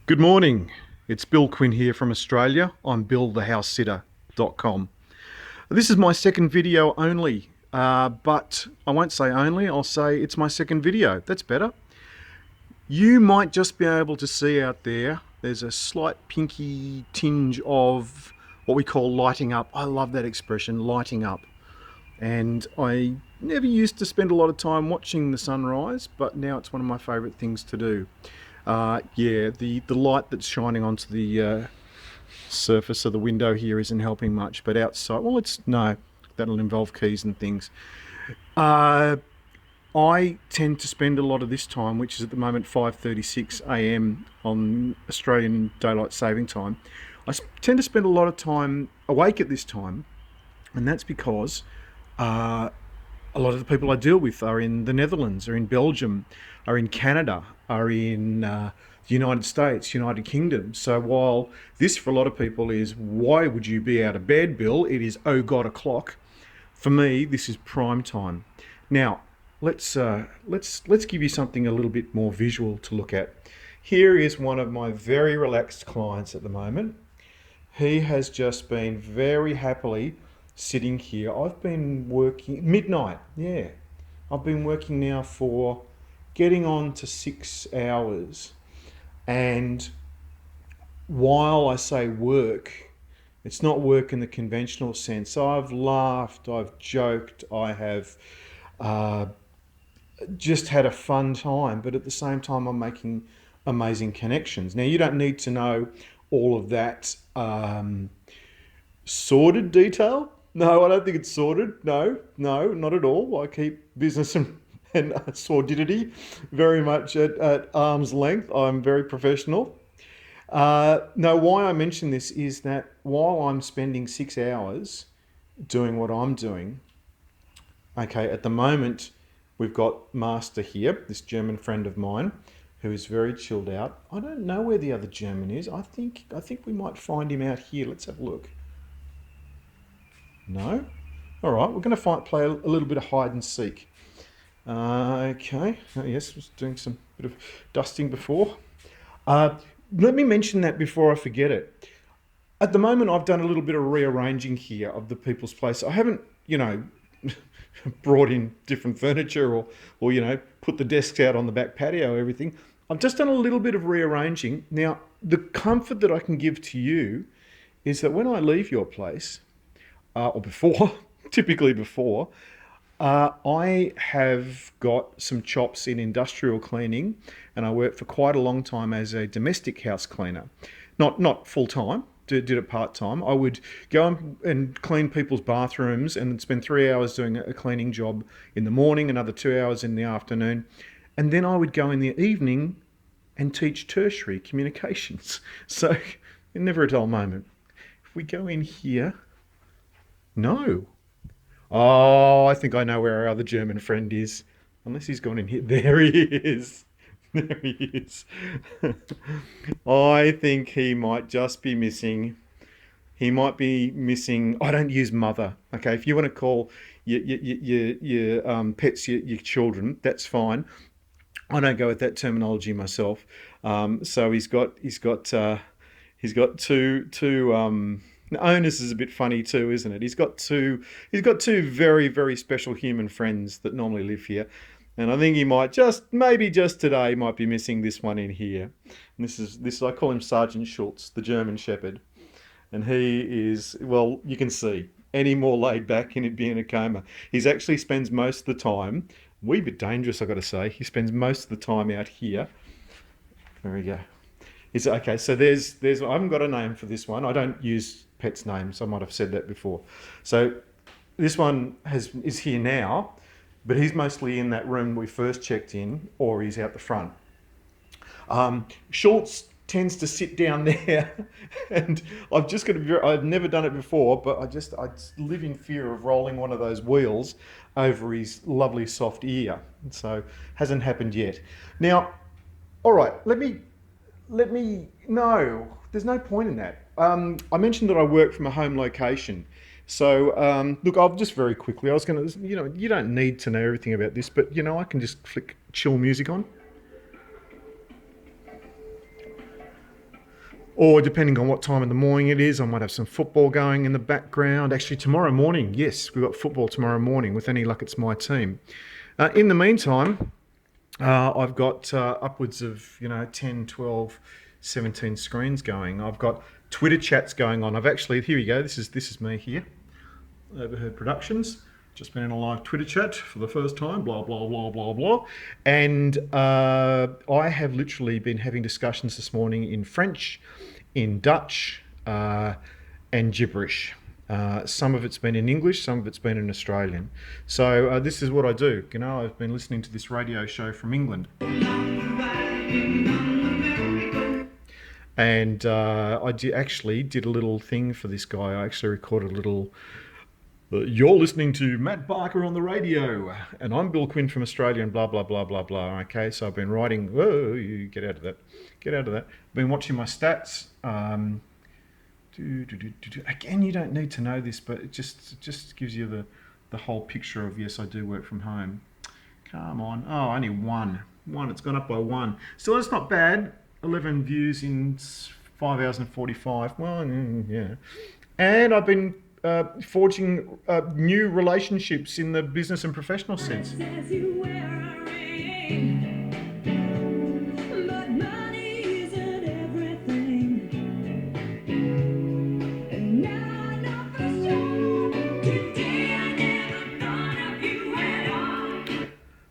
Good morning. It's Bill Quinn here from Australia. I'm BillTheHousesitter.com. This is my second video only, but I won't say only, I'll say it's my second video. That's better. You might just be able to see out there's a slight pinky tinge of what we call lighting up. I love that expression, lighting up. And I never used to spend a lot of time watching the sunrise, but now it's one of my favourite things to do. Yeah, the light that's shining onto the surface of the window here isn't helping much, but outside, well, no, that'll involve keys and things. Uh, I tend to spend a lot of this time, which is at the moment 5:36 a.m. on Australian daylight saving time. Tend to spend a lot of time awake at this time, and that's because a lot of the people I deal with are in the Netherlands, are in Belgium, are in Canada, are in the United States, United Kingdom. So while this for a lot of people is, why would you be out of bed, Bill? It is, oh God, o'clock. For me, this is prime time. Now, let's give you something a little bit more visual to look at. Here is one of my very relaxed clients at the moment. He has just been very happily sitting here. I've been working midnight. Yeah, I've been working now for getting on to 6 hours. And while I say work, it's not work in the conventional sense. I've laughed, I've joked, I have uh, just had a fun time, but at the same time, I'm making amazing connections. Now, you don't need to know all of that sordid detail. No, I don't think it's sordid. No, no, not at all. I keep business and sordidity very much at arm's length. I'm very professional. No, why I mention this is that while I'm spending 6 hours doing what I'm doing, okay, at the moment we've got Master here, this German friend of mine, who is very chilled out. I don't know where the other German is. I think we might find him out here. Let's have a look. No? All right, we're going to play a little bit of hide and seek. Okay, yes, I was doing some bit of dusting before. Uh, Let me mention that before I forget it. At the moment, I've done a little bit of rearranging here of the people's place. I haven't, brought in different furniture or put the desks out on the back patio, everything. I've just done a little bit of rearranging. Now, the comfort that I can give to you is that when I leave your place, or before, typically before, I have got some chops in industrial cleaning, and I worked for quite a long time as a domestic house cleaner. Not full time, did it part time. I would go and clean people's bathrooms and spend 3 hours doing a cleaning job in the morning, another 2 hours in the afternoon, and then I would go in the evening and teach tertiary communications. So, never a dull moment. If we go in here, no. Oh, I think I know where our other German friend is. Unless he's gone in here. There he is. There he is. I think he might just be missing. He might be missing. I don't use mother. Okay, if you want to call your pets your children, that's fine. I don't go with that terminology myself. So he's got two. Onus is a bit funny too, isn't it? He's got two very, very special human friends that normally live here. And I think he might maybe just today, might be missing this one in here. And this I call him Sergeant Schultz, the German Shepherd. And he is, well, you can see, any more laid back and he'd be in a coma. He's actually spends most of the time, wee bit dangerous, I've got to say. He spends most of the time out here. There we go. Is okay. So there's I haven't got a name for this one. I don't use pets' names. I might have said that before. So this one is here now, but he's mostly in that room we first checked in, or he's out the front. Schultz tends to sit down there, and I've never done it before, but I just live in fear of rolling one of those wheels over his lovely soft ear. So hasn't happened yet. Now, all right, no, there's no point in that. I mentioned that I work from a home location. So, look, I'll just very quickly, I was going to, you don't need to know everything about this, but, I can just flick chill music on. Or depending on what time in the morning it is, I might have some football going in the background. Actually, tomorrow morning, yes, we've got football tomorrow morning. With any luck, it's my team. In the meantime, I've got upwards of, 10, 12, 17 screens going. I've got Twitter chats going on. I've actually, here we go, this is me here, Overheard Productions. Just been in a live Twitter chat for the first time, blah, blah, blah, blah, blah. And I have literally been having discussions this morning in French, in Dutch, and gibberish. Some of it's been in English, some of it's been in Australian. So this is what I do. I've been listening to this radio show from England. And I actually did a little thing for this guy. I actually recorded a little... You're listening to Matt Barker on the radio, and I'm Bill Quinn from Australia, and blah, blah, blah, blah, blah. Okay, so I've been writing... Whoa, you get out of that. Get out of that. I've been watching my stats. Again, you don't need to know this, but it just gives you the whole picture of, yes, I do work from home. Come on. Oh, only one. It's gone up by one. Still, that's not bad. 11 views in 5 hours and 45. Well, yeah. And I've been forging new relationships in the business and professional sense.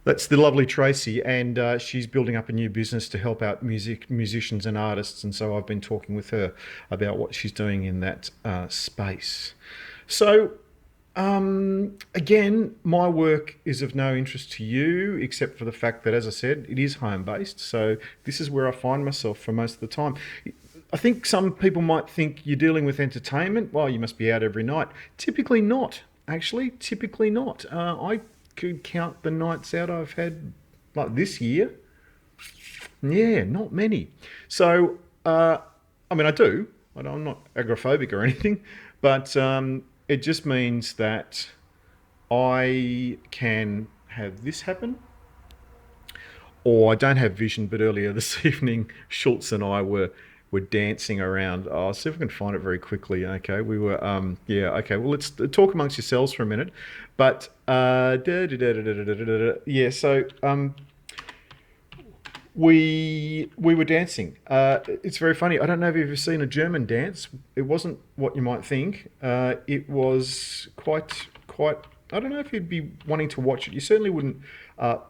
That's the lovely Tracy, and she's building up a new business to help out musicians and artists, and so I've been talking with her about what she's doing in that space. So, again, my work is of no interest to you, except for the fact that, as I said, it is home-based, so this is where I find myself for most of the time. I think some people might think you're dealing with entertainment. Well, you must be out every night. Typically not, actually. Typically not. I could count the nights out I've had, like this year. Yeah, not many. So, I mean, I do. I'm not agoraphobic or anything, but it just means that I can have this happen, or I don't have vision. But earlier this evening, Schultz and I were dancing around. I'll see if I can find it very quickly. Okay, we were, yeah, okay, well, let's talk amongst yourselves for a minute. But, yeah, so we were dancing. It's very funny. I don't know if you've ever seen a German dance. It wasn't what you might think. It was quite, I don't know if you'd be wanting to watch it. You certainly wouldn't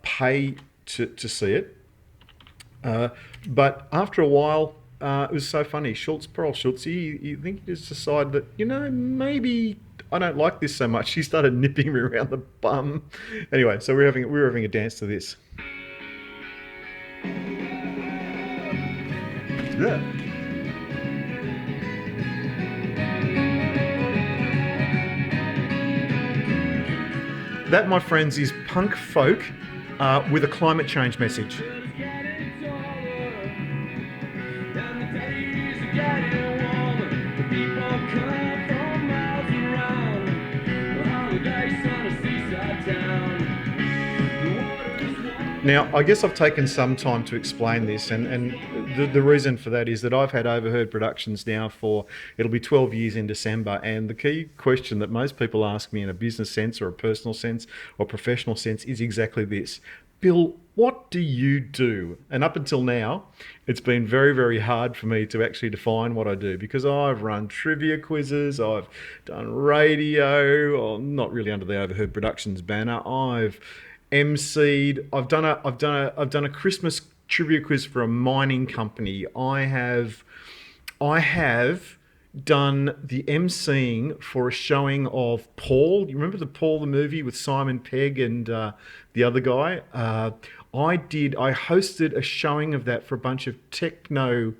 pay to see it. But after a while, it was so funny. Poor old Schultz, you think he just decided that, maybe I don't like this so much. He started nipping me around the bum. Anyway, so we were having a dance to this. Yeah. That, my friends, is punk folk with a climate change message. Now, I guess I've taken some time to explain this, and the reason for that is that I've had Overheard Productions now for, it'll be 12 years in December, and the key question that most people ask me in a business sense or a personal sense or professional sense is exactly this. Bill, what do you do? And up until now, it's been very, very hard for me to actually define what I do, because I've run trivia quizzes, I've done radio, or not really under the Overheard Productions banner, I've MC'd. I've done a Christmas trivia quiz for a mining company. I have done the MCing for a showing of Paul. You remember the movie with Simon Pegg and the other guy? I hosted a showing of that for a bunch of techno,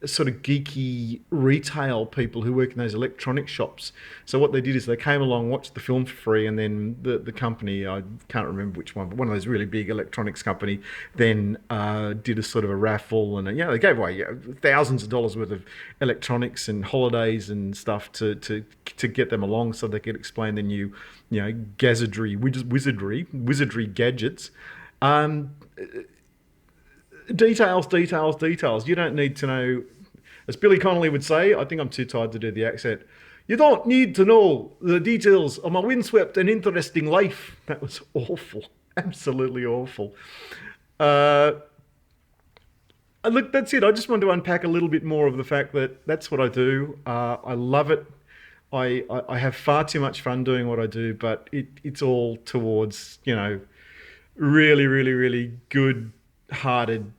sort of geeky retail people who work in those electronic shops. So what they did is they came along, watched the film for free, and then the company, I can't remember which one, but one of those really big electronics company, then did a sort of a raffle, and they gave away thousands of dollars worth of electronics and holidays and stuff to get them along so they could explain the new, wizardry gadgets. Details. You don't need to know As Billy Connolly would say, I think I'm too tired to do the accent. You don't need to know the details of my windswept and interesting life. That was awful. Absolutely awful. Uh, Look, that's it. I just wanted to unpack a little bit more of the fact that that's what I do. I love it. I have far too much fun doing what I do, but it's all towards, really, really, really good hearted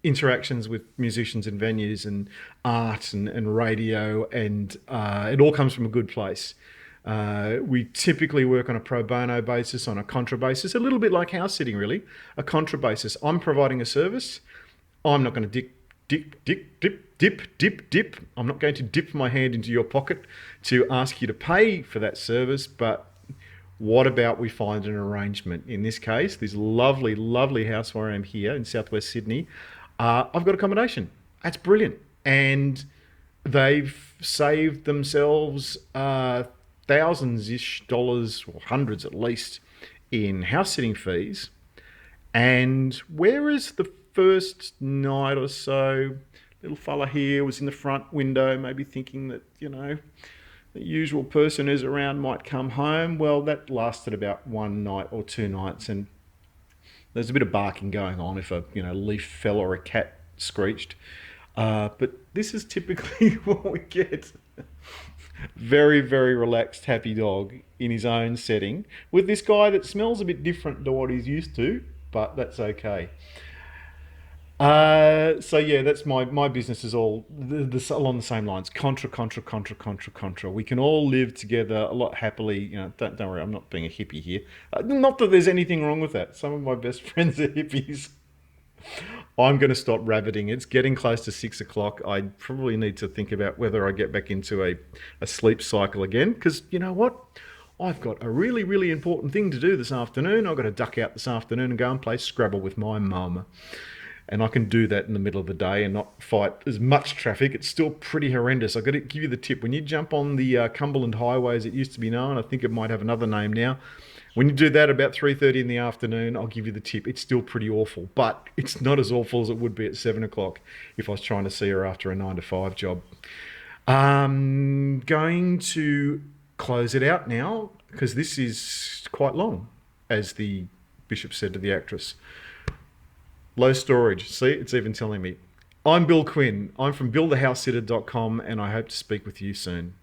interactions with musicians and venues and art and radio, and it all comes from a good place. We typically work on a pro bono basis, on a contra basis, a little bit like house sitting, really. A contra basis. I'm providing a service. I'm not going to dip. I'm not going to dip my hand into your pocket to ask you to pay for that service, but what about we find an arrangement? In this case, this lovely, lovely house where I am here in southwest Sydney, I've got accommodation. That's brilliant. And they've saved themselves thousands-ish dollars, or hundreds at least, in house sitting fees. And whereas the first night or so, little fella here was in the front window, maybe thinking that, the usual person who's around might come home. Well, that lasted about one night or two nights, and there's a bit of barking going on if a leaf fell or a cat screeched. But this is typically what we get. Very, very relaxed, happy dog in his own setting with this guy that smells a bit different to what he's used to, but that's okay. So yeah, that's my business is all along the same lines. Contra. We can all live together a lot happily. Don't worry, I'm not being a hippie here. Not that there's anything wrong with that. Some of my best friends are hippies. I'm going to stop rabbiting. It's getting close to 6 o'clock. I probably need to think about whether I get back into a sleep cycle again. Because you know what? I've got a really, really important thing to do this afternoon. I've got to duck out this afternoon and go and play Scrabble with my mum. And I can do that in the middle of the day and not fight as much traffic. It's still pretty horrendous. I've got to give you the tip. When you jump on the Cumberland Highway, as it used to be known, I think it might have another name now. When you do that about 3:30 in the afternoon, I'll give you the tip. It's still pretty awful, but it's not as awful as it would be at 7 o'clock if I was trying to see her after a 9 to 5 job. Going to close it out now because this is quite long, as the bishop said to the actress. Low storage. See, it's even telling me. I'm Bill Quinn. I'm from buildthehousesitter.com, and I hope to speak with you soon.